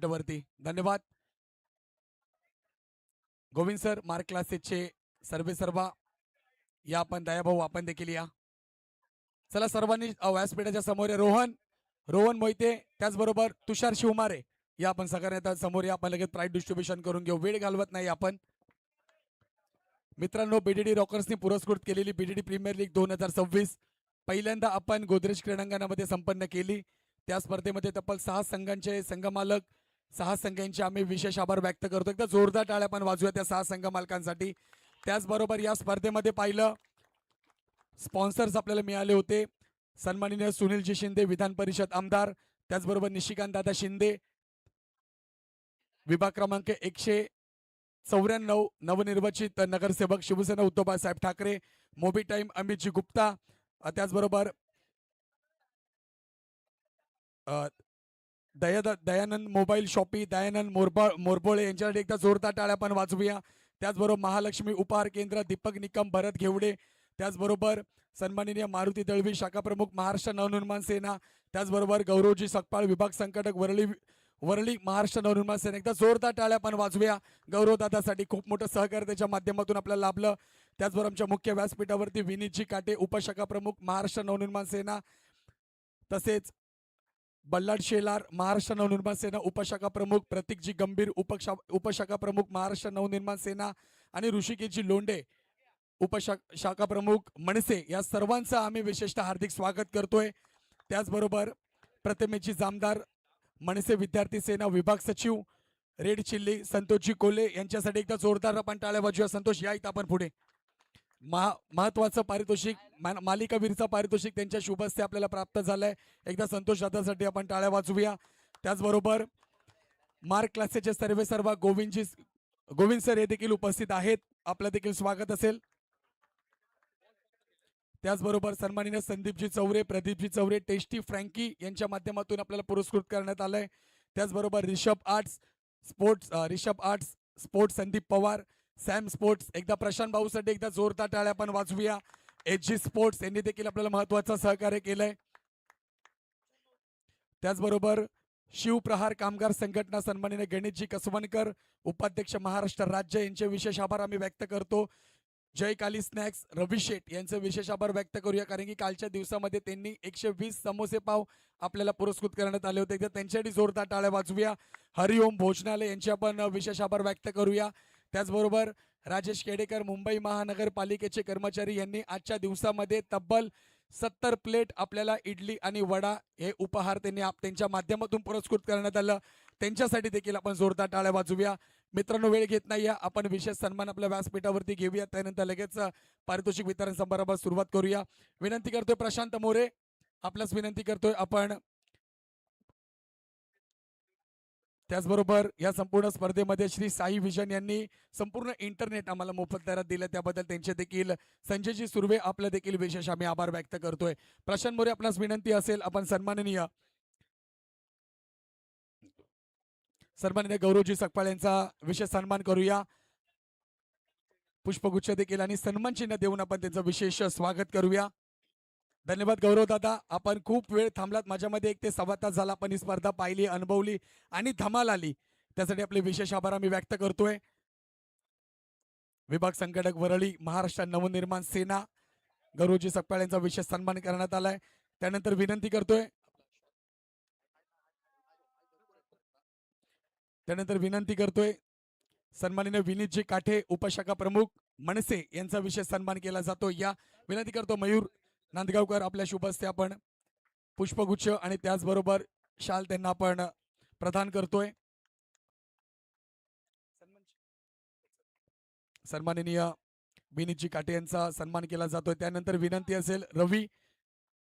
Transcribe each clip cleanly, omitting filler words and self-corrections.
वरती धन्यवाद. Govind sir mark क्लासेसचे सर्वे सर्वा या. आपण दयाभाऊ आपण देखील या. चला सर्वांनी व्यासपीठाच्या समोर रोहन रोहन मोहिते त्याचबरोबर तुषार शिवमारे या. आपण सगळ्यांना समोर या. आपण लगेच प्राइज डिस्ट्रीब्युशन करून घेऊ. वेळ घालवत नाही आपण. मित्रांनो, बीडीडी रॉकर्सनी पुरस्कृत केलेली बीडीडी प्रीमियर लीग 2026 पहिल्यांदा आपण गोदरेज क्रीडांगणामध्ये संपन्न केली. त्या स्पर्धेमध्ये तब्बल 6 संघांचे संघमालक 6 संघांचे आम्ही विशेष आभार व्यक्त करतो. एकदा जोरदार टाळ्या आपण वाजवूया त्या 6 संघ मालकांसाठी. त्याचबरोबर या स्पर्धेमध्ये पाहिलं स्पॉन्सर्स आपल्याला मिळाले होते. सन्माननीय सुनीलजी शिंदे विधान परिषद आमदार, त्याचबरोबर निशिकांत दादा शिंदे विभाग क्रमांक 194 नवनिर्वाचित नगरसेवक शिवसेना उद्धव बाळासाहेब ठाकरे, मोबी टाइम अमितजी गुप्ता, त्याचबरोबर दयानंद मोबाईल शॉपी दयानंद मोरबोळे यांच्यासाठी एकदा जोरदार टाळ्या आपण वाजवूया. त्याचबरोबर महालक्ष्मी उपहार केंद्र दीपक निकम भरत घेवडे, त्याचबरोबर सन्माननीय मारुती दळवी शाखा प्रमुख महाराष्ट्र नवनिर्माण सेना, त्याचबरोबर गौरवजी सकपाळ विभाग संघटक वरळी महाराष्ट्र नवनिर्माण सेना. एकदा जोरदार टाळ्या आपण वाजवूया. गौरवदादासाठी खूप मोठं सहकार्य त्याच्या माध्यमातून आपल्याला लाभलं. त्याचबरोबर आमच्या मुख्य व्यासपीठावरती विनीतजी काटे उपशाखा प्रमुख महाराष्ट्र नवनिर्माण सेना, तसेच बल्लाड शेलार महाराष्ट्र नवनिर्माण सेना उपशाखा प्रमुख, प्रतीकजी गंभीर उपशाखा प्रमुख महाराष्ट्र नवनिर्माण सेना आणि ऋषिकेशजी लोंढे उपशाखा प्रमुख मनसे, या सर्वांचं आम्ही विशेषतः हार्दिक स्वागत करतोय. त्याचबरोबर प्रतिमेची जामदार मनसे विद्यार्थी सेना विभाग सचिव रेड चिल्ली संतोषजी कोले यांच्यासाठी एकदा जोरदार आपण टाळ्या वाजवूया. संतोष या इथं आपण पुढे. महत्वाचं पारितोषिक मालिकावीरचा पारितोषिक त्यांच्या शुभ हस्ते आपल्याला प्राप्त झालंय. एकदा संतोष दादासाठी आपण टाळ्या वाजवूया. त्याचबरोबर मार्क क्लासेसचे सर्व गोविंद सर हे देखील उपस्थित आहेत. आपलं देखील स्वागत असेल. त्याचबरोबर सन्माननीय संदीपजी चौरे प्रदीपजी चौरे टेस्टी फ्रँकी यांच्या माध्यमातून आपल्याला पुरस्कृत करण्यात आलंय. त्याचबरोबर Rishabh arts sports Sandeep Pawar Sam sports, एकदा प्रशांत भाऊसाठी एकदा जोरदार टाळ्या आपण वाजवूया. एचजी स्पोर्ट्स यांनी देखील आपल्याला महत्वाचं सहकार्य केलंय. त्याचबरोबर शिवप्रहार कामगार संघटना सन्माननीय गणेशजी कसवणकर उपाध्यक्ष महाराष्ट्र राज्य यांचे विशेष आभार आम्ही व्यक्त करतो. जय काली स्नॅक्स रवी शेठ यांचे विशेष आभार व्यक्त करूया, कारण की कालच्या दिवसामध्ये त्यांनी 120 समोसे पाव आपल्याला पुरस्कृत करण्यात आले होते. एकदा त्यांच्यासाठी जोरदार टाळ्या वाजवूया. हरिओम भोजनालय यांचे आपण विशेष आभार व्यक्त करूया. त्याचबरोबर राजेश केडेकर मुंबई महानगरपालिकेचे कर्मचारी यांनी आजच्या दिवसामध्ये तब्बल 70 प्लेट आपल्याला इडली आणि वडा हे उपहार त्यांनी त्यांच्या माध्यमातून पुरस्कृत करण्यात आलं. त्यांच्यासाठी देखील आपण जोरदार टाळ्या वाजवूया. मित्रांनो, वेळ घेत नाही, आपण विशेष सन्मान आपल्या व्यासपीठावरती घेऊया. त्यानंतर लगेच पारितोषिक वितरण समारंभास सुरुवात करूया. विनंती करतोय प्रशांत मोरे, आपल्याच विनंती करतोय आपण. त्याचबरोबर या संपूर्ण स्पर्धेमध्ये श्री साई विजन यांनी संपूर्ण इंटरनेट आम्हाला मोफत दरात दिलं, त्याबद्दल त्यांचे देखील संजयजी सुर्वे आपलं देखील विशेष आम्ही आभार व्यक्त करतोय. प्रशांत मोरे, आपणास विनंती असेल आपण सन्माननीय गौरवजी सकपाळ यांचा विशेष सन्मान करूया. पुष्पगुच्छ देखील आणि सन्मान चिन्ह देऊन आपण त्यांचं विशेष स्वागत करूया. धन्यवाद गौरव दादा, आपण खूप वेळ थांबलात. माझ्यामध्ये 1 ते सव्वा तास झाला आपण ही स्पर्धा पाहिली, अनुभवली आणि धमाल आली. त्यासाठी आपले विशेष आभार आम्ही व्यक्त करतोय. विभाग संघटक वरळी महाराष्ट्र नवनिर्माण सेना गौरवजी सकपाळ यांचा विशेष सन्मान करण्यात आलाय. त्यानंतर विनंती करतोय सन्माननीय विनीतजी काठे उपशाखा प्रमुख मनसे यांचा विशेष सन्मान केला जातो. या विनंती करतो मयूर नांदगावकर, आपल्या शुभ हस्ते आपण पुष्पगुच्छ आणि त्याचबरोबर शाल त्यांना आपण प्रदान करतोय. सन्माननीय विनीतजी काटे यांचा सन्मान केला जातोय. त्यानंतर विनंती असेल रवी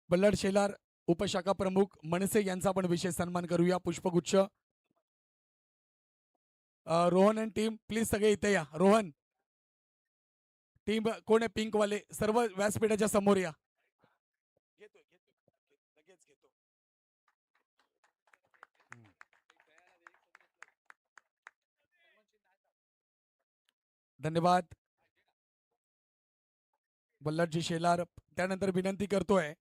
बल्लाड शेलार उपशाखा प्रमुख मनसे यांचा आपण विशेष सन्मान करूया. पुष्पगुच्छ. रोहन अँड टीम प्लीज सगळे इथे या. रोहन टीम कोण आहे पिंक वाले, सर्व व्यासपीठाच्या समोर या. धन्यवाद बल्लाडजी शेलार. त्यानंतर विनंती करतोय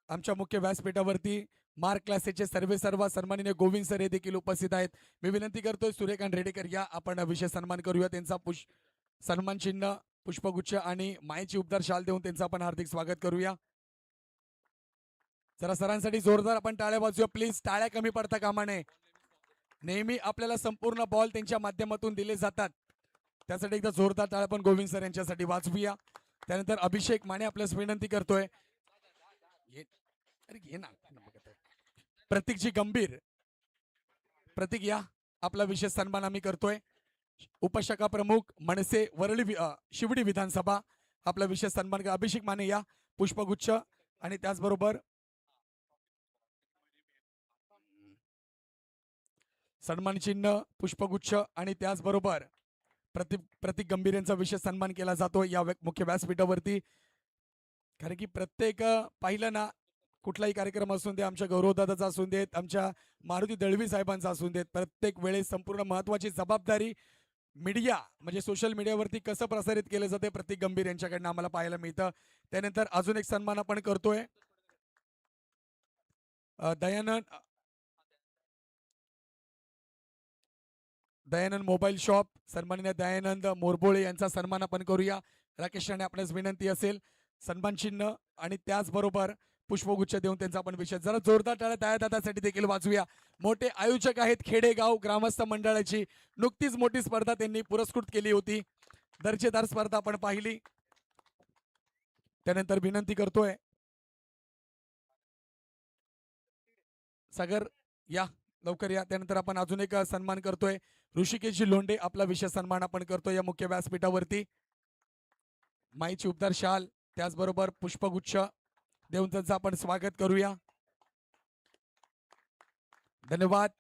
आमच्या मुख्य व्यासपीठावरती मार्क क्लासेसचे सर्व सन्माननीय गोविंद सर हे देखील उपस्थित आहेत. मी विनंती करतोय सूर्यकांत रेडेकर या आपण विशेष सन्मान करूया. त्यांचा सन्मान चिन्ह, पुष्पगुच्छ आणि मायेची उपदार शाल देऊन त्यांचं आपण हार्दिक स्वागत करूया. जरा सरांसाठी जोरदार आपण टाळ्या वाजूया प्लीज. टाळ्या कमी पडता कामा नये. नेहमी आपल्याला संपूर्ण बॉल त्यांच्या माध्यमातून दिले जातात, त्यासाठी एकदा जोरदार टाळ्या पण गोविंद सर यांच्यासाठी वाजवूया. त्यानंतर अभिषेक माने आपल्यास विनंती करतोय. घे ना. प्रतीकजी गंभीर, प्रतीक या आपला विशेष सन्मान आम्ही करतोय. उपशाखा प्रमुख मनसे वरळी शिवडी विधानसभा आपला विशेष सन्मान. अभिषेक माने या पुष्पगुच्छ आणि त्याचबरोबर सन्मान चिन्ह, पुष्पगुच्छ आणि त्याचबरोबर प्रतीक गंभीर यांचा विशेष सन्मान केला जातो या मुख्य व्यासपीठावरती. कारण की प्रत्येक पाहिलं ना, कुठलाही कार्यक्रम असून दे, आमच्या गौरवदादाचा असून देत, आमच्या मारुती दळवी साहेबांचा असून देत, प्रत्येक वेळेस संपूर्ण महत्वाची जबाबदारी मीडिया म्हणजे सोशल मीडियावरती कसं प्रसारित केलं जाते प्रतीक गंभीर यांच्याकडनं आम्हाला पाहायला मिळतं. त्यानंतर अजून एक सन्मान आपण करतोय. दयानंद मोबाईल शॉप सन्माननीय दयानंद मोरबोळे यांचा सन्मान आपण करूया. राकेश राणे आपल्यास विनंती असेल सन्मान चिन्ह आणि त्याचबरोबर पुष्पगुच्छ देऊन त्यांचा आपण विषय. जरा जोरदार टाळ्या दादासाठी देखील वाजवूया. मोठे आयोजक आहेत खेडेगाव ग्रामस्थ मंडळाची. नुकतीच मोठी स्पर्धा त्यांनी पुरस्कृत केली होती, दर्जेदार स्पर्धा आपण पाहिली. त्यानंतर विनंती करतोय सागर या लवकर या. त्यानंतर आपण अजून एक सन्मान करतोय. ऋषिकेशजी लोंढे आपला विशेष सन्मान आपण करतोय या मुख्य व्यासपीठावरती. माईची उपदार शाल त्याचबरोबर पुष्पगुच्छ देऊन त्यांचं आपण स्वागत करूया. धन्यवाद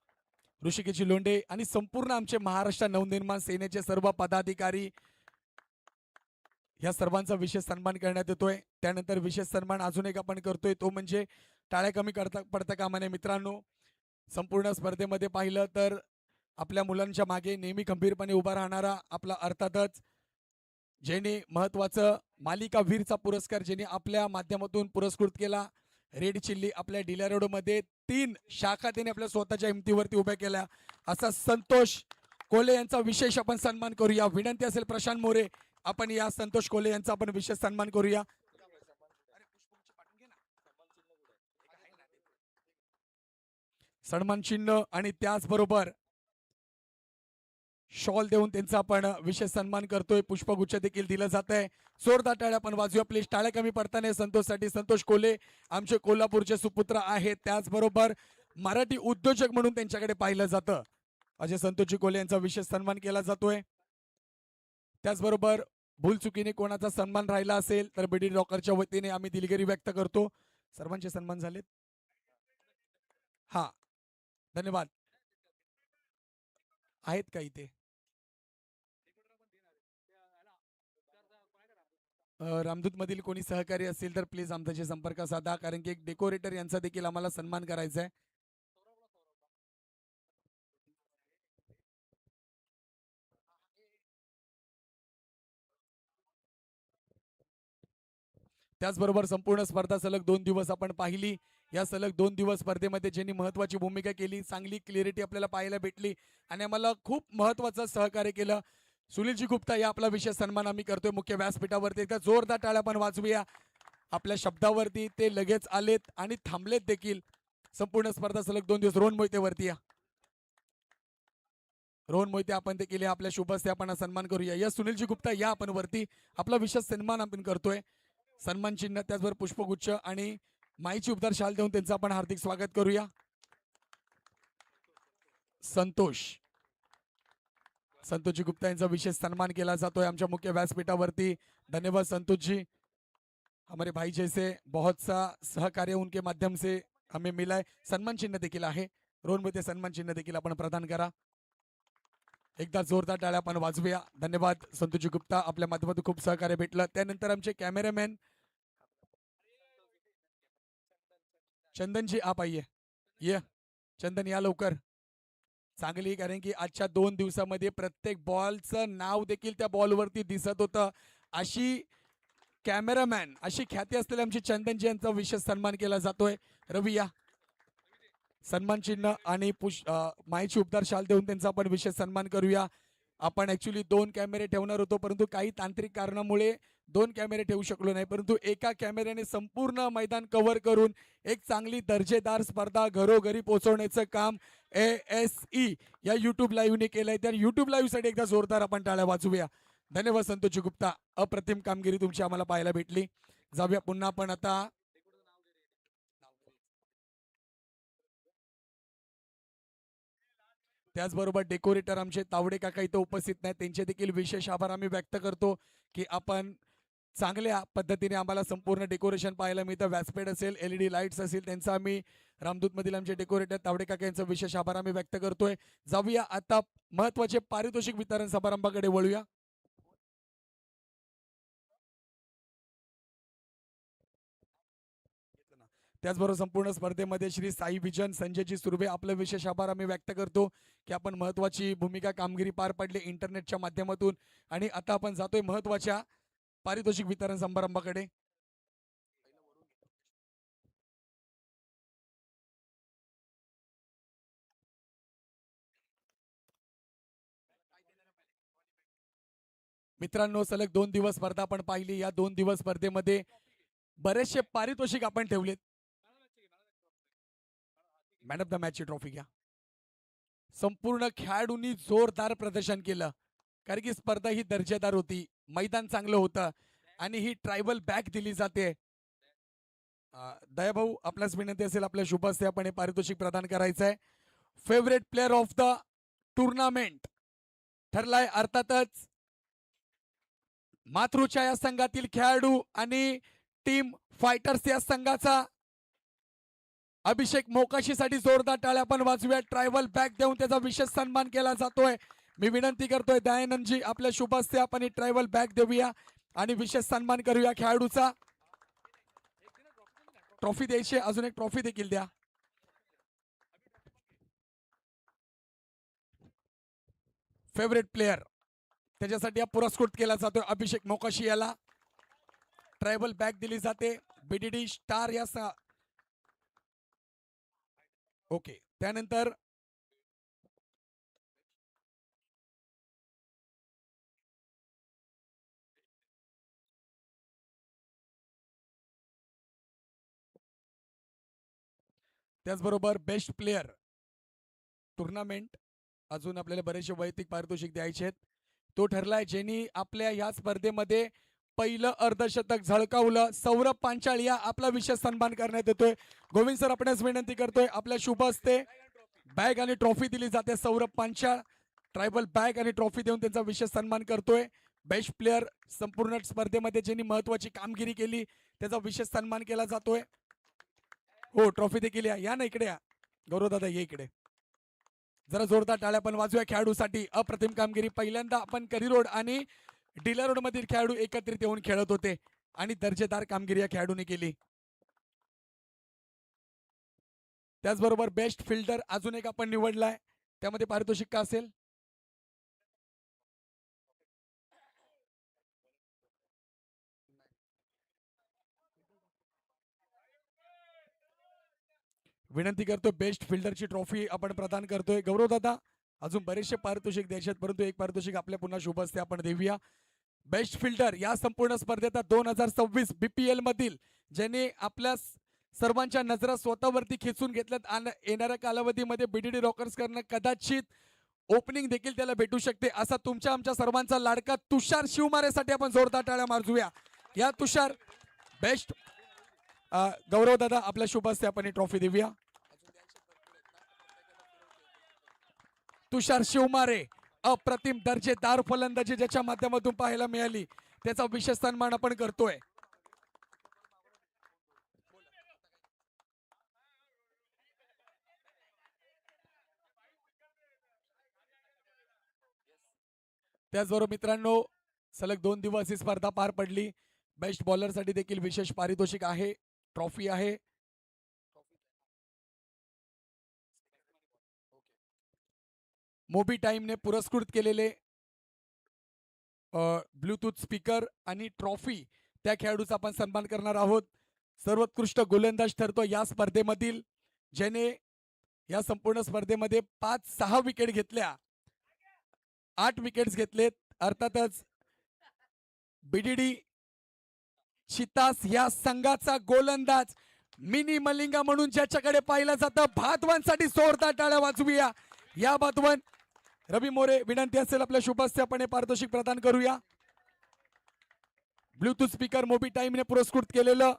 ऋषिकेशजी लोंढे आणि संपूर्ण आमचे महाराष्ट्र नवनिर्माण सेनेचे सर्व पदाधिकारी या सर्वांचा विशेष सन्मान करण्यात येतोय. त्यानंतर विशेष सन्मान अजून एक आपण करतोय, तो म्हणजे टाळ्या कमी पडता कामा नये. मित्रांनो, संपूर्ण स्पर्धेमध्ये पाहिलं तर आपल्या मुलांच्या मागे नेहमी खंबीरपणे उभा राहणारा आपला अर्थातच ज्याने महत्वाचं मालिका वीरचा पुरस्कार ज्याने आपल्या माध्यमातून पुरस्कृत केला. रेड चिल्ली आपल्या डिला रोड मध्ये 3 शाखा त्याने आपल्या स्वतःच्या हिमतीवरती उभ्या केल्या असा संतोष कोले यांचा विशेष आपण सन्मान करूया. विनंती असेल प्रशांत मोरे आपण या संतोष कोले यांचा आपण विशेष सन्मान करूया. सन्मान चिन्ह आणि त्याचबरोबर शॉल देऊन त्यांचा आपण विशेष सन्मान करतोय. पुष्पगुच्छ देखील दिलं जात आहे. जोरदार टाळ्या आपण वाजूया प्लीज. टाळ्या कमी पडताना संतोषसाठी. संतोष कोले आमचे कोल्हापूरचे सुपुत्र आहेत, त्याचबरोबर मराठी उद्योजक म्हणून त्यांच्याकडे पाहिलं जातं. अजय संतोषजी कोले यांचा विशेष सन्मान केला जातोय. त्याचबरोबर भूलचुकीने कोणाचा सन्मान राहिला असेल तर बीडी रॉकरच्या वतीने आम्ही दिलगिरी व्यक्त करतो. सर्वांचे सन्मान झालेत. हा धन्यवाद. आहेत का इथे रामदूत मधील कोणी सहकारी असेल तर प्लीज आमच्याशी संपर्क साधा, कारण की एक डेकोरेटर यांचा देखील आम्हाला सन्मान करायचा आहे. त्याचबरोबर संपूर्ण स्पर्धा सलग 2 दिवस आपण पाहिली. या सलग 2 दिवस स्पर्धेमध्ये ज्यांनी महत्वाची भूमिका केली, चांगली क्लिअरिटी आपल्याला पाहायला भेटली आणि आम्हाला खूप महत्वाचं सहकार्य केलं. सुनीलजी गुप्ता या आपला विशेष सन्मान आम्ही करतोय मुख्य व्यासपीठावरती. एकदा जोरदार टाळ्या पण वाजवूया. आपल्या शब्दावरती ते लगेच आलेत आणि थांबलेत देखील. संपूर्ण स्पर्धा सलग 2 दिवस. रोहन मोहिते वरती या. रोहन मोहिते आपण ते केले आपल्या शुभस्ते आपण सन्मान करूया. या सुनीलजी गुप्ता या आपण वरती आपला विशेष सन्मान आपण करतोय. सन्मान चिन्ह त्याचबरोबर पुष्पगुच्छ आणि माईची उपदार शाल देऊन त्यांचं आपण हार्दिक स्वागत करूया. संतोषजी गुप्ता यांचा विशेष सन्मान केला जातोय आमच्या मुख्य व्यासपीठावरती. धन्यवाद संतोष जी, हमारे भाई जैसे बहुत सा सहकार्य उनके माध्यम से हमें मिला है. सन्मान चिन्ह देखील आहे. रोहन मोहिते सन्मान चिन्ह देखील आपण प्रदान करा. एकदा जोरदार टाळ्या आपण वाजवूया. धन्यवाद संतोषजी गुप्ता, आपल्या माध्यमातून खूप सहकार्य भेटलं. त्यानंतर आमचे कॅमेरामॅन चंदन जी आप आइए. ये चंदन या लवकर. चांगली, कारण की आजच्या 2 दिवसामध्ये प्रत्येक बॉलचं नाव देखील त्या बॉलवरती दिसत होतं. अशी कॅमेरामॅन अशी ख्याती असलेले आमचे चंदनजी यांचा विशेष सन्मान केला जातोय. रवी या. सन्मान चिन्ह आणि माहिती उपदार शाल देऊन त्यांचा आपण विशेष सन्मान करूया. आपण ऍक्च्युली 2 कॅमेरे ठेवणार होतो, परंतु काही तांत्रिक कारणामुळे 2 कॅमेरे ठेवू शकलो नाही, परंतु एका कॅमेऱ्याने संपूर्ण मैदान कव्हर करून एक चांगली दर्जेदार स्पर्धा घरोघरी पोहोचवण्याचं काम ASE या युट्यूब लाईव्हने केलंय. त्या युट्यूब लाईव्हसाठी एकदा जोरदार आपण टाळ्या वाजवूया. धन्यवाद संतोषजी गुप्ता, अप्रतिम कामगिरी तुमची आम्हाला पाहायला भेटली. जाऊया पुन्हा आपण आता त्याचबरोबर डेकोरेटर आमचे तावडे काका इथं उपस्थित नाहीत, त्यांचे देखील विशेष आभार आम्ही व्यक्त करतो की आपण चांगल्या पद्धतीने आम्हाला संपूर्ण डेकोरेशन पाहायला मिळतं. व्यासपीठ असेल, LED लाईट्स असेल, त्यांचा आम्ही रामदूतमधील आमचे डेकोरेटर तावडे काका यांचा विशेष आभार आम्ही व्यक्त करतोय. जाऊया आता महत्वाचे पारितोषिक वितरण समारंभाकडे वळूया. त्याचबरोबर संपूर्ण स्पर्धेमध्ये श्री साई विजन संजयजी सुर्वे आपलं विशेष आभार आम्ही व्यक्त करतो की आपण महत्वाची भूमिका कामगिरी पार पडली इंटरनेटच्या माध्यमातून. आणि आता आपण जातोय महत्वाच्या पारितोषिक वितरण समारंभाकडे. मित्रांनो, सलग 2 दिवस स्पर्धा आपण पाहिली. या 2 दिवस स्पर्धेमध्ये बरेचसे पारितोषिक आपण ठेवलेत. मॅन ऑफ द मॅचची ट्रॉफी घ्या. संपूर्ण खेळाडूंनी जोरदार प्रदर्शन केलं, कारण की स्पर्धा ही दर्जेदार होती, मैदान चांगलं होतं आणि ही ट्रायबल बॅग दिली जाते. दयाभाऊ, आपल्याच विनंती असेल आपल्या शुभ हस्ते आपण हे पारितोषिक प्रदान करायचं आहे. Favourite player of the tournament ठरलाय अर्थातच मातृच्या या संघातील खेळाडू आणि टीम फायटर्स या संघाचा अभिषेक मोकाशीसाठी जोरदार टाळ्या आपण वाजूया. ट्रायबल बॅग देऊन त्याचा विशेष सन्मान केला जातोय. मी विनंती करतोय दयानंदजी, आपल्या शुभ हस्ते आपण ही ट्रायबल बॅग देऊया आणि विशेष सन्मान करूया खेळाडूचा. ट्रॉफी द्यायची, अजून एक ट्रॉफी देखील द्या. फेवरेट प्लेअर त्याच्यासाठी हा पुरस्कृत केला जातोय अभिषेक मोकाशी याला. ट्रायबल बॅग दिली जाते BDD स्टार या ओके. त्यानंतर त्याचबरोबर बेस्ट प्लेअर टुर्नामेंट, अजून आपल्याला बरेचसे वैयक्तिक पारितोषिक द्यायचे आहेत. तो ठरलाय ज्यांनी आपल्या या स्पर्धेमध्ये पहिलं अर्धशतक झळकावलं. सौरभ पांचाळ या आपला विशेष सन्मान करण्यात येतोय. गोविंद सर, आपणास विनंती करतोय आपल्या शुभ हस्ते बॅग आणि ट्रॉफी दिली जाते. सौरभ पांचाळ ट्रायबल बॅग आणि ट्रॉफी देऊन त्यांचा विशेष सन्मान करतोय. बेस्ट प्लेअर संपूर्ण स्पर्धेमध्ये ज्यांनी महत्वाची कामगिरी केली त्याचा विशेष सन्मान केला जातोय. हो, ट्रॉफी देखील या ना इकडे, या गौरव दादा, ये इकडे. जरा जोरदार टाळ्या पण वाजूया खेळाडूसाठी. अप्रतिम कामगिरी. पहिल्यांदा आपण करी रोड आणि डीलर रोड मधील खेळाडू एकत्रित येऊन खेळत होते आणि दर्जेदार कामगिरी या खेळाडूने केली. त्याचबरोबर बेस्ट फिल्डर अजून एक आपण निवडलाय, त्यामध्ये पारितोषिक का असेल? विनंती करतो बेस्ट फिल्डरची ट्रॉफी आपण प्रदान करतोय. गौरव दादा, अजून बरेचसे पारितोषिक द्यायचे आहेत, परंतु एक पारितोषिक आपल्या पुन्हा शुभ हस्ते आपण देऊया. बेस्ट फिल्डर या संपूर्ण स्पर्धेत 2026 BPL मधील ज्याने आपल्या सर्वांच्या नजरा स्वतःवरती खेचून घेतल्यात. येणाऱ्या कालावधीमध्ये BDD रॉकर्स करणं कदाचित ओपनिंग देखील त्याला भेटू शकते, असा तुमच्या आमच्या सर्वांचा लाडका तुषार शिवमारेसाठी आपण जोरदार टाळ्या मारजूया. या तुषार बेस्ट गौरव दादा, आपल्या शुभ हस्ते आपण ही ट्रॉफी देऊया. तुषार शिवमारे अप्रतिम दर्जेदार फलंदाजी ज्याच्या माध्यमातून पाहायला मिळाली त्याचा विशेष सन्मान आपण करतोय. त्याचबरोबर मित्रांनो, सलग 2 दिवस ही स्पर्धा पार पडली. बेस्ट बॉलर साठी देखील विशेष पारितोषिक आहे, ट्रॉफी आहे. मोबी टाइमने पुरस्कृत केलेले ब्लूटूथ स्पीकर आणि ट्रॉफी त्या खेळाडूचा आपण सन्मान करणार आहोत. सर्वोत्कृष्ट गोलंदाज ठरतो या स्पर्धेमधील ज्याने या संपूर्ण स्पर्धेमध्ये 5-6 विकेट घेतल्या, 8 विकेट्स घेतलेत. अर्थातच बीडीडी चितास या संघाचा गोलंदाज मिनी मलिंगा म्हणून ज्याच्याकडे पाहिलं जातं, भातवांसाठी जोरदार टाळ्या वाजवूया. या भातवन रवी मोरे, विनंती असेल आपल्या शुभस्यापणे पारितोषिक प्रदान करूया. ब्लूटूथ स्पीकर मोबी टाइमने पुरस्कृत केलेलं.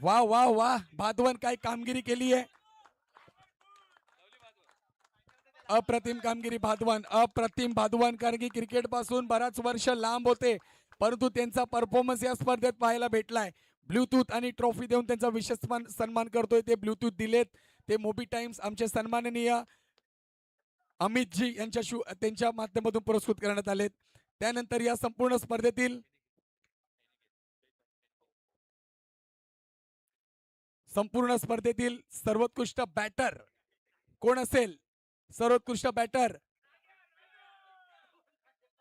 वा वा वा, भातवन काय कामगिरी केली आहे. अप्रतिम कामगिरी भातवन, अप्रतिम भातवन. कारण की क्रिकेट पासून बराच वर्ष लांब होते, परंतु त्यांचा परफॉर्मन्स या स्पर्धेत पाहायला भेटलाय. ब्लूटूथ आणि ट्रॉफी देऊन त्यांचा विशेष सन्मान करतोय. ते ब्लूटूथ दिलेत, ते मोबी टाइम्स आमचे सन्माननीय अमितजी त्यांच्या माध्यमातून पुरस्कृत करण्यात आलेत. त्यानंतर या संपूर्ण स्पर्धेतील सर्वोत्कृष्ट बॅटर कोण असेल? सर्वोत्कृष्ट बॅटर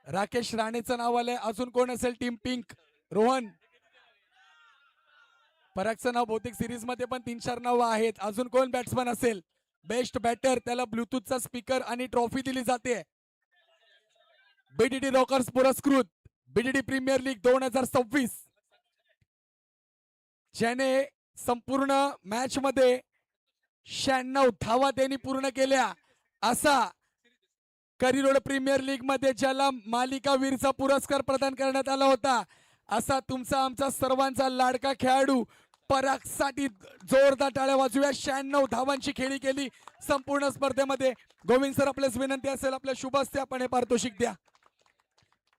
राकेश राणेचं नाव आलंय. अजून कोण असेल? Team pink Rohan. परागचं नाव बहुतेक सिरीज मध्ये पण 3-4 नावं आहेत. अजून कोण बॅट्समन असेल? बेस्ट बॅटर, त्याला ब्लूटूथचा स्पीकर आणि ट्रॉफी दिली जाते. बीडीडी रॉकर्स पुरस्कृत बीडीडी प्रीमियर लीग 2026, ज्याने संपूर्ण मॅच मध्ये 96 धावा त्यांनी पूर्ण केल्या, असा करिरोड प्रीमियर लीग मध्ये ज्याला मालिकावीरचा पुरस्कार प्रदान करण्यात आला होता, असा तुमचा आमचा सर्वांचा लाडका खेळाडू परागसाठी जोरदार टाळ्या वाजूया. 96 धावांची खेळी केली संपूर्ण स्पर्धेमध्ये. गोविंद सर, आपल्यास विनंती असेल आपल्या शुभ हस्ते आपण हे पारितोषिक द्या.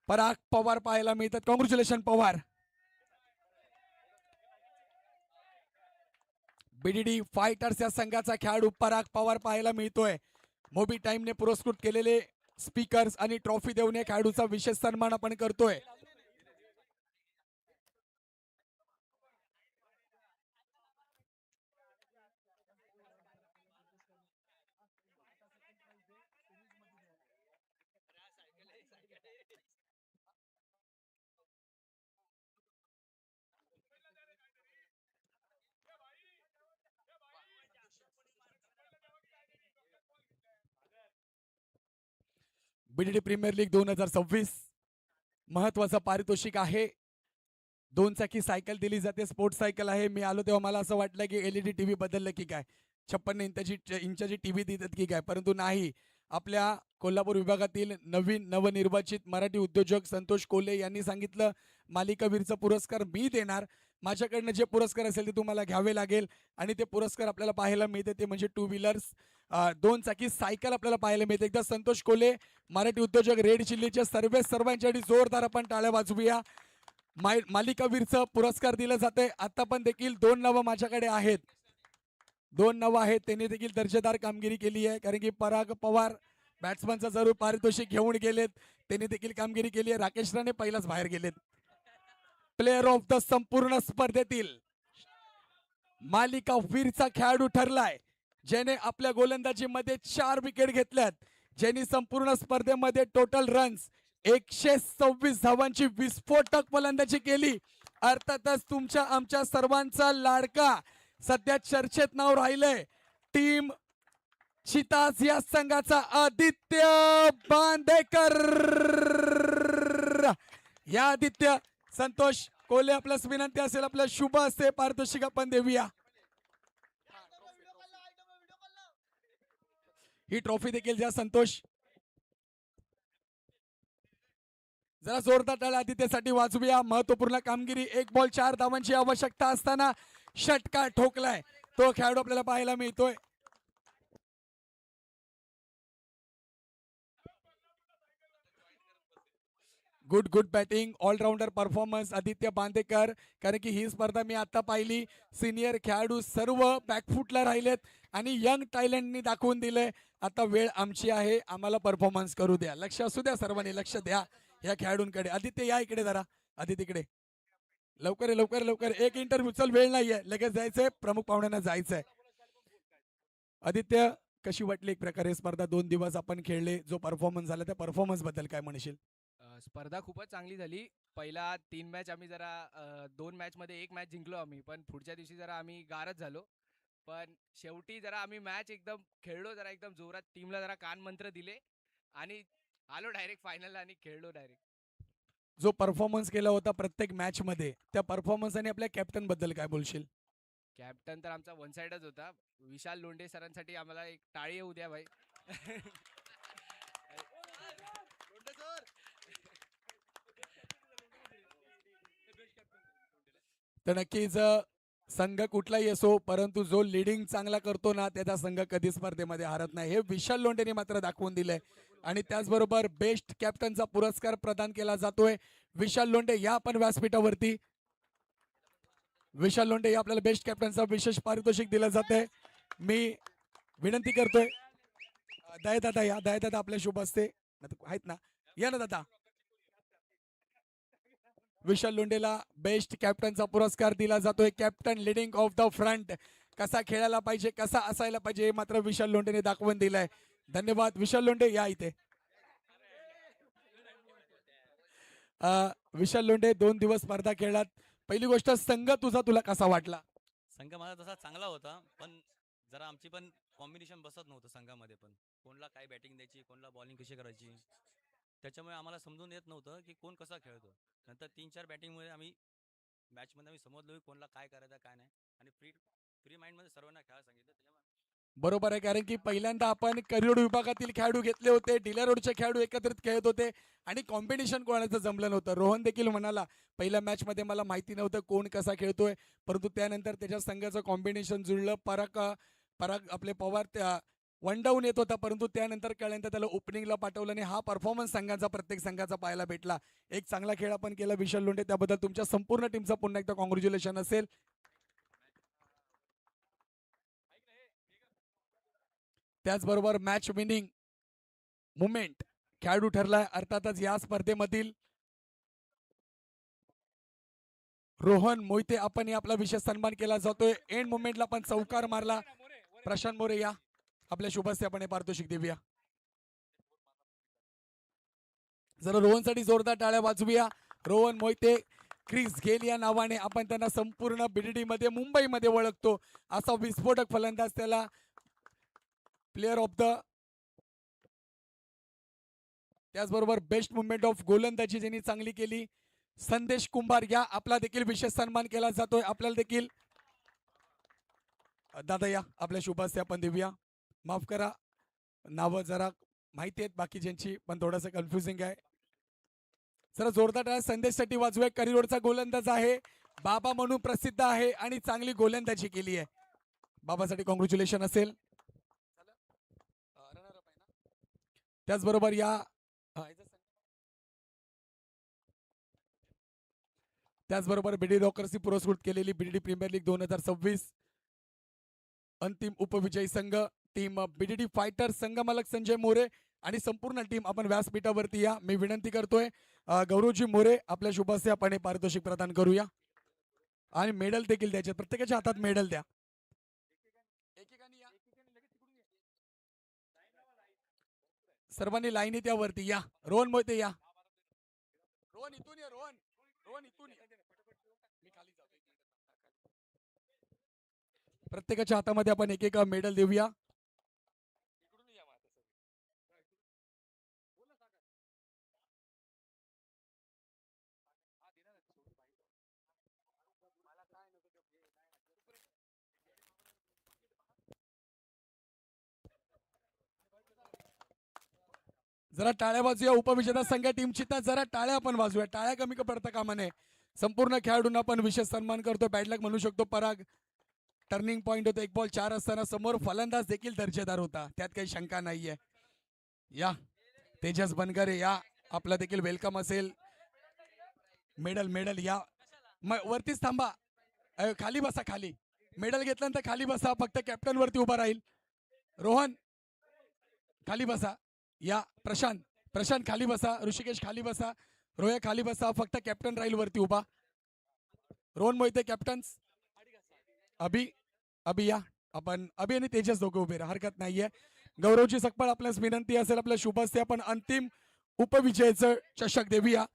पराग पवार पाहायला मिळतात. कॉंग्रॅच्युलेशन पवार. बीडीडी फायटर्स या संघाचा खेळाडू पराग पवार पाहायला मिळतोय. मोबी टाइमने पुरस्कृत केलेले स्पीकर्स आणि ट्रॉफी देऊन या खेळाडूचा विशेष सन्मान आपण करतोय. बीडीडी प्रीमियर लीग 2026 महत्वाचं पारितोषिक आहे. 2 चाकी सायकल दिली जाते, स्पोर्ट्स सायकल आहे. मी आलो तेव्हा मला असं वाटलं की एलईडी टीव्ही बदललं की काय, 56 इंचाची टीव्ही देतात की काय, परंतु नाही. आपल्या कोल्हापूर विभागातील नवनिर्वाचित मराठी उद्योजक संतोष कोल्हे यांनी सांगितलं, मालिकावीरचा पुरस्कार मी देणार, माझ्याकडनं जे पुरस्कार असेल ते तुम्हाला घ्यावे लागेल. आणि ते पुरस्कार आपल्याला पाहायला मिळते ते म्हणजे 2 व्हीलर्स, 2 चाकी सायकल आपल्याला पाहायला मिळते. एकदा संतोष कोल्हे, मराठी उद्योजक, रेड चिल्लीचे सर्वांसाठी जोरदार आपण टाळ्या वाजवूया. मालिकावीरचं पुरस्कार दिलं जाते. आता पण देखील 2 नावं माझ्याकडे आहेत, 2 नावं आहेत, त्यांनी देखील दर्जेदार कामगिरी केली आहे. कारण की पराग पवार बॅट्समनचं जरूर पारितोषिक घेऊन गेलेत, त्यांनी देखील कामगिरी केली आहे. राकेश राणे पहिलाच बाहेर गेलेत. प्लेअर ऑफ द संपूर्ण स्पर्धेतील मालिकावीरचा खेळाडू ठरलाय, ज्याने आपल्या गोलंदाजीमध्ये 4 विकेट घेतल्यात, ज्यांनी संपूर्ण स्पर्धेमध्ये टोटल रन्स 126 धावांची विस्फोटक फलंदाजी केली. अर्थातच तुमच्या आमच्या सर्वांचा लाडका, सध्या चर्चेत नाव राहिलंय टीम चितास या संघाचा आदित्य बांदेकर. या आदित्य, संतोष कोल्हे, आपल्यास विनंती असेल आपल्या शुभ हस्ते पारितोषिक आपण देऊया. ही ट्रॉफी देखील द्या संतोष. जरा जोरदार टाळ्या आदित्यसाठी वाजवूया. महत्वपूर्ण कामगिरी, 1 बॉल 4 धावांची आवश्यकता असताना षटकार ठोकलाय तो खेळाडू आपल्याला पाहायला मिळतोय. Good batting, all rounder performance Aditya Bandekar. कारण की ही स्पर्धा मी आता पाहिली, सिनियर खेळाडू सर्व बॅकफुटला राहिलेत आणि यंग टॅलेंटनी दाखवून दिले. आता वेळ आमची आहे, आम्हाला परफॉर्मन्स करू द्या. लक्ष असू द्या, सर्वांनी लक्ष द्या या खेळाडूंकडे. आदित्य या इकडे जरा, आदित्य इकडे लवकर लवकर लवकर. एक इंटरव्ह्यू, चल वेळ नाहीये, लगेच जायचंय, प्रमुख पाहुण्यांना जायचंय. आदित्य, कशी वाटली एक प्रकारे स्पर्धा? 2 दिवस आपण खेळले, जो परफॉर्मन्स झाला त्या परफॉर्मन्स बद्दल काय म्हणशील? स्पर्धा खूपच चांगली झाली. पहिला 3 मॅच आम्ही जरा 2 मॅच मध्ये 1 मॅच जिंकलो आम्ही, पण पुढच्या दिवशी जरा आम्ही गारच झालो. पण शेवटी जरा आम्ही मॅच एकदम खेळलो, जरा एकदम जोरात टीमला जरा कान मंत्र दिले आणि आलो डायरेक्ट फायनल आणि खेळलो डायरेक्ट. जो परफॉर्मन्स केला होता प्रत्येक मॅच मध्ये, त्या परफॉर्मन्स आणि आपल्या कॅप्टन बद्दल काय बोलशील? कॅप्टन तर आमचा वन साइडच होता. विशाल लोंढे सरांसाठी आम्हाला एक टाळी येऊ द्या भाई. तर नक्कीच संघ कुठलाही असो, परंतु जो लिडिंग चांगला करतो ना त्याचा संघ कधी स्पर्धेमध्ये हारत नाही, हे विशाल लोंढेने मात्र दाखवून दिलंय. आणि त्याचबरोबर बेस्ट कॅप्टनचा पुरस्कार प्रदान केला जातोय. विशाल लोंढे या आपण व्यासपीठावरती. विशाल लोंढे या आपल्याला बेस्ट कॅप्टनचा विशेष पारितोषिक दिलं जातंय. मी विनंती करतोय दयादादा या, दयादादा आपल्या शुभ असते आहेत ना, या ना दादा. विशाल लोंढेला बेस्ट कॅप्टनचा पुरस्कार दिला जातोय. Captain leading of the front, कसा खेळायला पाहिजे, कसा असायला पाहिजे, हे मात्र विशाल लोंढेने दाखवून दिलंय. धन्यवाद विशाल लोंढे, या इथे. विशाल लोंढे 2 दिवस स्पर्धा खेळलात. पहिली गोष्ट, संघ तुला कसा वाटला? संघ माझा तसा चांगला होता, पण जरा आमची पण कॉम्बिनेशन बसत नव्हतं संघामध्ये. पण कोणला काय बॅटिंग द्यायची, कोणला बॉलिंग कशी करायची, त्याच्यामुळे आम्हाला समजून येत नव्हतं की कोण कसा खेळतो. नंतर 3-4 बॅटिंगमुळे आम्ही मॅचमध्ये आम्ही समजलो की कोणला काय करायचं काय नाही, आणि फ्री फ्री माइंडमध्ये सर्वांना खेळायला सांगितलं. त्याच्यामुळे बरोबर आहे, कारण की पहिल्यांदा आपण करिअर विभागातील खेळाडू घेतले होते, डिलर रोडचे खेळाडू एकत्रित खेळत होते आणि कॉम्बिनेशन कोणाचं जमलं नव्हतं. रोहन देखील म्हणाला पहिल्या मॅच मध्ये मला माहिती नव्हतं कोण कसा खेळतोय, परंतु त्यानंतर त्याच्या संघाचं कॉम्बिनेशन जुळलं. पराग आपले पवार त्या वन डाऊन येत होता, परंतु त्यानंतर कळल्यानंतर त्याला ओपनिंगला पाठवलं आणि हा परफॉर्मन्स संघाचा प्रत्येक संघाचा पाहायला भेटला. एक चांगला खेळ आपण केला विशाल लोंढे, त्याबद्दल तुमच्या संपूर्ण टीमचा पुन्हा एकदा कॉंग्रॅच्युलेशन असेल. त्याचबरोबर मॅच विनिंग मुमेंट खेळाडू ठरलाय अर्थातच या स्पर्धेमधील रोहन मोहिते. आपण आपला विशेष सन्मान केला जातोय. एंड मुमेंटला पण चौकार मारला. प्रशांत मोरे या आपल्या शुभस्य आपण हे पारितोषिक देऊया. जरा रोहनसाठी जोरदार टाळ्या वाजवूया. रोहन मोहिते क्रिस गेल या नावाने आपण त्यांना संपूर्ण बीडीडी मध्ये मुंबईमध्ये ओळखतो. असा विस्फोटक फलंदाज, त्याला प्लेअर ऑफ द, त्याचबरोबर बेस्ट मुवमेंट ऑफ गोलंदाजी ज्यांनी चांगली केली, संदेश कुंभार या आपला देखील विशेष सन्मान केला जातोय. आपल्याला देखील दादा या आपल्या शुभास्ते आपण देऊया. माफ करा, नावं जरा माहिती आहेत बाकी ज्यांची, पण थोडंसं कन्फ्युजिंग आहे. जरा जोरदार टाळ्या संदेशसाठी वाजूया. करिअरचा गोलंदाज आहे, बाबा म्हणून प्रसिद्ध आहे आणि चांगली गोलंदाजी केली आहे. बाबासाठी कॉंग्रॅच्युलेशन असेल. त्याचबरोबर या त्याचबरोबर बीडी रॉकर्सनी पुरस्कृत केलेली बीडीडी प्रीमियर लीग 2026 अंतिम उपविजयी संघ टीम बीडीडी फायटर, संघ मालक संजय मोरे आणि संपूर्ण टीम आपण व्यासपीठावरती या. मी विनंती करतोय गौरवजी मोरे आपल्या शुभास्ते आपण हे पारितोषिक प्रदान करूया आणि मेडल देखील द्यायचे. प्रत्येकाच्या हातात मेडल द्या. सर्वांनी लाईनी त्यावरती या. रोहन मोहिते या. रोहन इथून या. रोहन रोहन इथून या. मी खाली जातो. प्रत्येकाच्या हातामध्ये आपण एक मेडल देऊया. जरा टाळ्या वाजूया उपविजेता संघ टीमची. तर जरा टाळ्या आपण वाजूया. टाळ्या कमी पडता कामा नये. संपूर्ण खेळाडूंना आपण विशेष सन्मान करतो. बॅड लक म्हणू शकतो. पराग टर्निंग पॉइंट होतं. 1 बॉल 4 असताना समोर फलंदाज देखील दर्जेदार होता, त्यात काही शंका नाहीये. या तेजस बनगरे या, आपला देखील वेलकम असेल. मेडल मेडल या. वरतीच थांबा, खाली बसा. खाली मेडल घेतल्यानंतर खाली बसा. फक्त कॅप्टन वरती उभा राहील. रोहन खाली बसा. या प्रशांत प्रशांत खाली बसा. ऋषिकेश खाली बसा. रोया खाली बसा. फक्त कॅप्टन राहील वरती उभा. रोहन मोहिते कॅप्टन्स. अभि या. आपण अभि आणि तेजस दोघे उभे राहा, हरकत नाहीये. गौरवची सकपाळ आपल्यास विनंती असेल आपल्या शुभस्ते आपण अंतिम उपविजयचं चषक देऊया.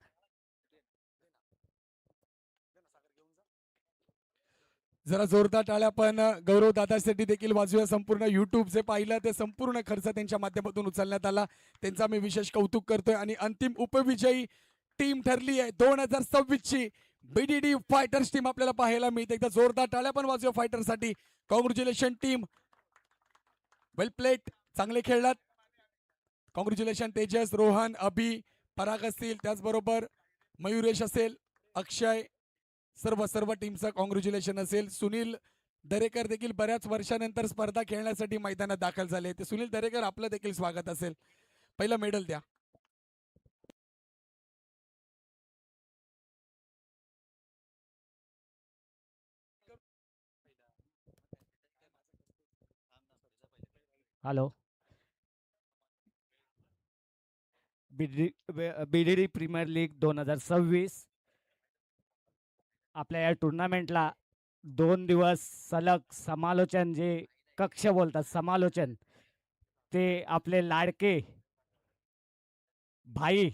जरा जोरदार टाळ्या पण गौरव दादासाठी देखील वाजूया. संपूर्ण युट्यूब जे पाहिलं ते संपूर्ण खर्च त्यांच्या माध्यमातून उचलण्यात आला, त्यांचा मी विशेष कौतुक करतोय. आणि अंतिम उपविजयी टीम ठरली आहे 2026 ची बीडीडी फायटर्स टीम आपल्याला पाहायला मिळते. एकदा जोरदार टाळ्या पण वाजूया फायटरसाठी. कॉंग्रॅच्युलेशन टीम, वेल प्लेट, चांगले खेळलात. कॉंग्रॅच्युलेशन तेजस, रोहन, अभि, पराग असतील, त्याचबरोबर मयुरेश असेल, अक्षय, सर्व टीमचं कॉंग्रॅच्युलेशन असेल. सुनील दरेकर देखील बऱ्याच वर्षानंतर स्पर्धा खेळण्यासाठी मैदानात दाखल झाले. ते सुनील दरेकर, आपलं देखील स्वागत असेल. पहिलं मेडल द्या. हॅलो, बीडीडी प्रीमियर लीग 2026 आपल्या या टुर्नामेंटला 2 दिवस सलग समालोचन, जे कक्ष बोलतात समालोचन, ते आपले लाडके भाई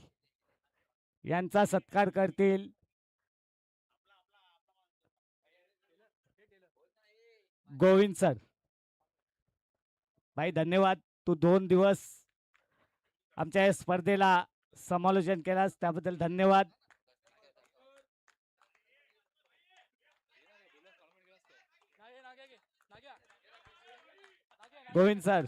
यांचा सत्कार करतील गोविंद सर. भाई धन्यवाद, तू 2 दिवस आमच्या या स्पर्धेला समालोचन केलास त्याबद्दल धन्यवाद. गोविंद सर,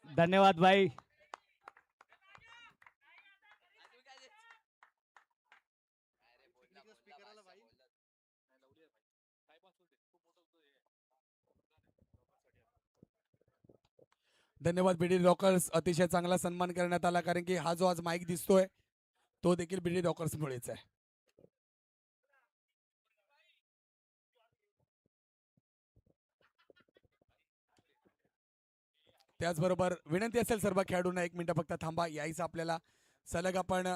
धन्यवाद भाई. धन्यवाद बीडी रॉकर्स, अतिशय चांगला सन्मान करण्यात आला, कारण की हा जो आज माईक दिसतोय तो देखील बीडी रॉकर्स मुळेच आहे. त्याचबरोबर विनंती असेल सर्व खेळाडूंना 1 मिनिट फक्त थांबा, यायचं आपल्याला सलग. आपण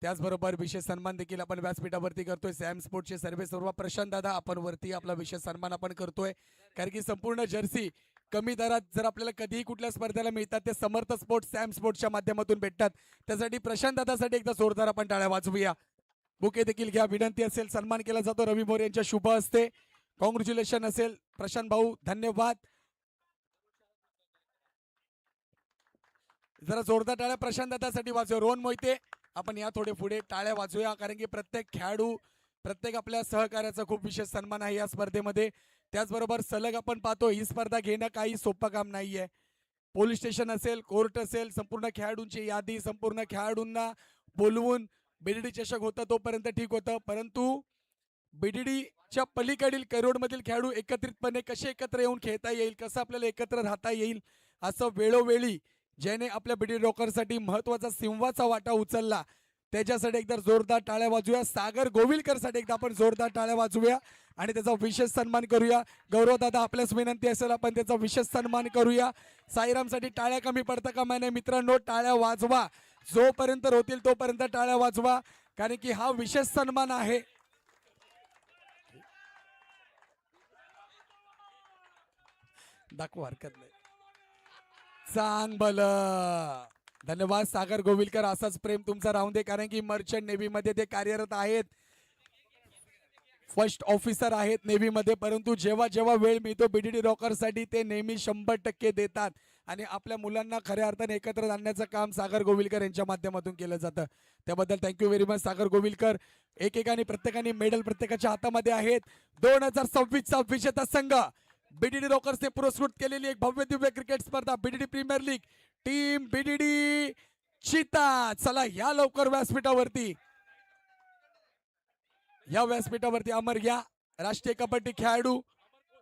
त्याचबरोबर विशेष सन्मान देखील आपण व्यासपीठावरती करतोय. सॅम स्पोर्टचे सर्व प्रशांत दादा, आपण वरती आपला विशेष सन्मान आपण करतोय, कारण की संपूर्ण जर्सी कमी दरात जर आपल्याला कधीही कुठल्या स्पर्धेला मिळतात ते समर्थ स्पोर्ट्स, सॅम स्पोर्ट्सच्या माध्यमातून भेटतात. त्यासाठी प्रशांत दादासाठी एकदा जोरदार आपण टाळ्या वाजवूया. बुके देखील घ्या, विनंती असेल सन्मान केला जातो रवी मोरे यांच्या शुभ हस्ते. कॉंग्रॅच्युलेशन असेल प्रशांत भाऊ, धन्यवाद. जरा जोरदार टाळ्या प्रशांत दादासाठी वाजवूया. रोहन मोहिते, आपण या थोडे पुढे टाळ्या वाजवूया, कारण की प्रत्येक खेळाडू, प्रत्येक आपल्या सहकार्याचा खूप विशेष सन्मान आहे या स्पर्धेमध्ये. त्याचबरोबर सलग आपण पाहतो ही स्पर्धा घेणं काही सोपं काम नाहीये. पोलीस स्टेशन असेल, कोर्ट असेल, संपूर्ण खेळाडूंची यादी, संपूर्ण खेळाडूंना बोलवून बीडीडी चषक होतं तोपर्यंत ठीक होतं, परंतु बीडीडीच्या पलीकडील करोडमधील खेळाडू एकत्रितपणे कसे एकत्र येऊन खेळता येईल, कसं आपल्याला एकत्र राहता येईल, असं वेळोवेळी ज्याने आपल्या बीडी रॉकरसाठी महत्वाचा सिंहाचा वाटा उचलला त्याच्यासाठी एकदा जोरदार टाळ्या वाजूया. सागर गोविलकर साठी एकदा आपण जोरदार टाळ्या वाजूया आणि त्याचा विशेष सन्मान करूया. गौरव दादा, आपल्याच विनंती असेल आपण त्याचा विशेष सन्मान करूया. साईराम साठी टाळ्या कमी पडता कामा नये मित्रांनो, टाळ्या वाजवा, जोपर्यंत होतील तोपर्यंत टाळ्या वाजवा, कारण की हा विशेष सन्मान आहे. दाखवा, हरकत नाही. सांग बल. धन्यवाद सागर गोविलकर, असाच प्रेम तुमचा राहून दे, कारण की मर्चंट नेव्ही मध्ये ते कार्यरत आहेत, फर्स्ट ऑफिसर आहेत नेव्ही मध्ये, परंतु जेव्हा जेव्हा वेळ मिळतो बीडीडी रॉकर साठी ते नेहमी 100% देतात आणि आपल्या मुलांना खऱ्या अर्थाने एकत्र आणण्याचं काम सागर गोविलकर यांच्या माध्यमातून केलं जातं. त्याबद्दल थँक्यू व्हेरी मच सागर गोविलकर. एकेकाने प्रत्येकाने मेडल प्रत्येकाच्या हातामध्ये आहेत. 2026 चा विजेता संघ बीडीडी रॉकर्सने पुरस्कृत केलेली एक भव्य दिव्य क्रिकेट स्पर्धा BDD premier league, team BDD cheetah. चला या लवकर व्यासपीठावरती, या व्यासपीठावरती. अमर या राष्ट्रीय कबड्डी खेळाडू,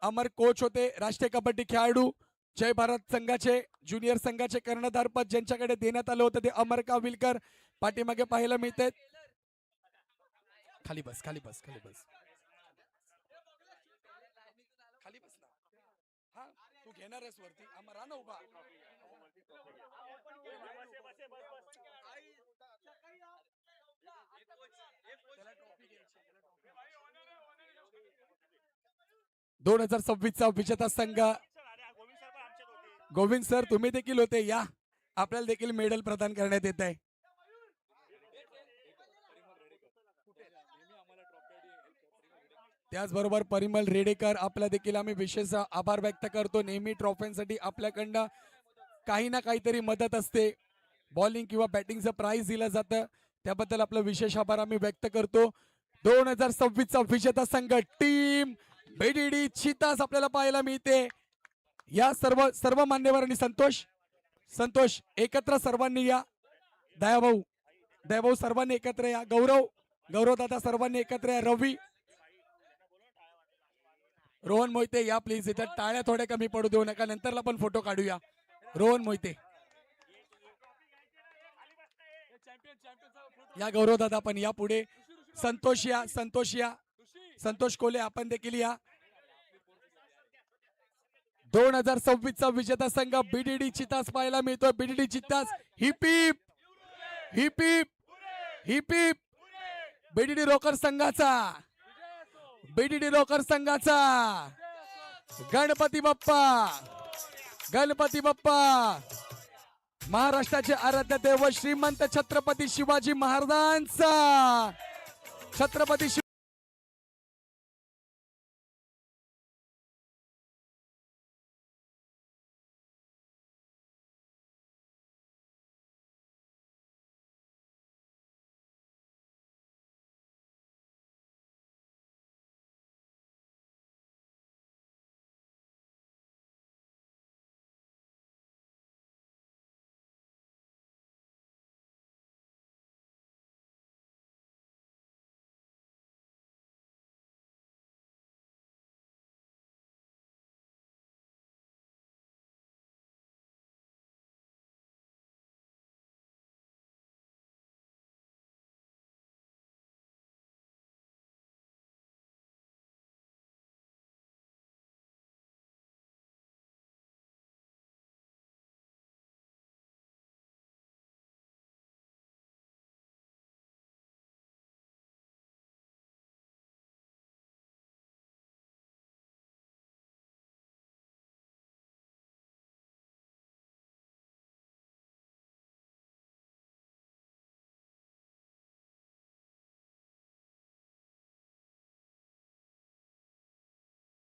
अमर कोच होते राष्ट्रीय कबड्डी खेळाडू, जय भारत संघाचे ज्युनियर संघाचे कर्णधार पद ज्यांच्याकडे देण्यात आलं होतं ते अमर काविलकर पाठीमागे पाहायला मिळते. खाली बस, खाली बस, खाली बस, खाली बस ना. हा तू घेणार आहेस वरती, अमर राणा उभा. 2026 चा विजेता संघ गोविंद सर तुम्ही देखील होते या, आपल्याला देखील मेडल प्रदान करण्यात येत आहे. त्याचबरोबर परिमल रेडेकर आपला देखील आम्ही विशेष आभार व्यक्त करतो. नेहमी ट्रॉफ्यांसाठी आपल्याकडनं काही ना काहीतरी मदत असते, बॉलिंग किंवा बॅटिंगचं प्राइज दिलं जातं, त्याबद्दल आपलं विशेष आभार आम्ही व्यक्त करतो. 2026 चा विजेता संघ टीम बीडीडी चितास आपल्याला पाहायला मिळते. या सर्व मान्यवरांनी संतोष एकत्र सर्वांनी या. दयाभाऊ सर्वांनी एकत्र या. गौरव दादा सर्वांनी एकत्र या. रवी रोहन मोहिते या प्लीज. इथे टाळ्या थोड्या कमी पडू देऊ नका, नंतरला पण फोटो काढूया. रोहन मोहिते या. गौरव दादा पण या पुढे. संतोष या. संतोष कोले आपण देखील या. 2026 चा विजेता संघ बीडीडी चितास पाहायला मिळतोय. बीडीडी चितास हिप हिप बीडीडी रोकर संघाचा गणपती बाप्पा महाराष्ट्राचे आराध्य दैवत श्रीमंत छत्रपती शिवाजी महाराजांचा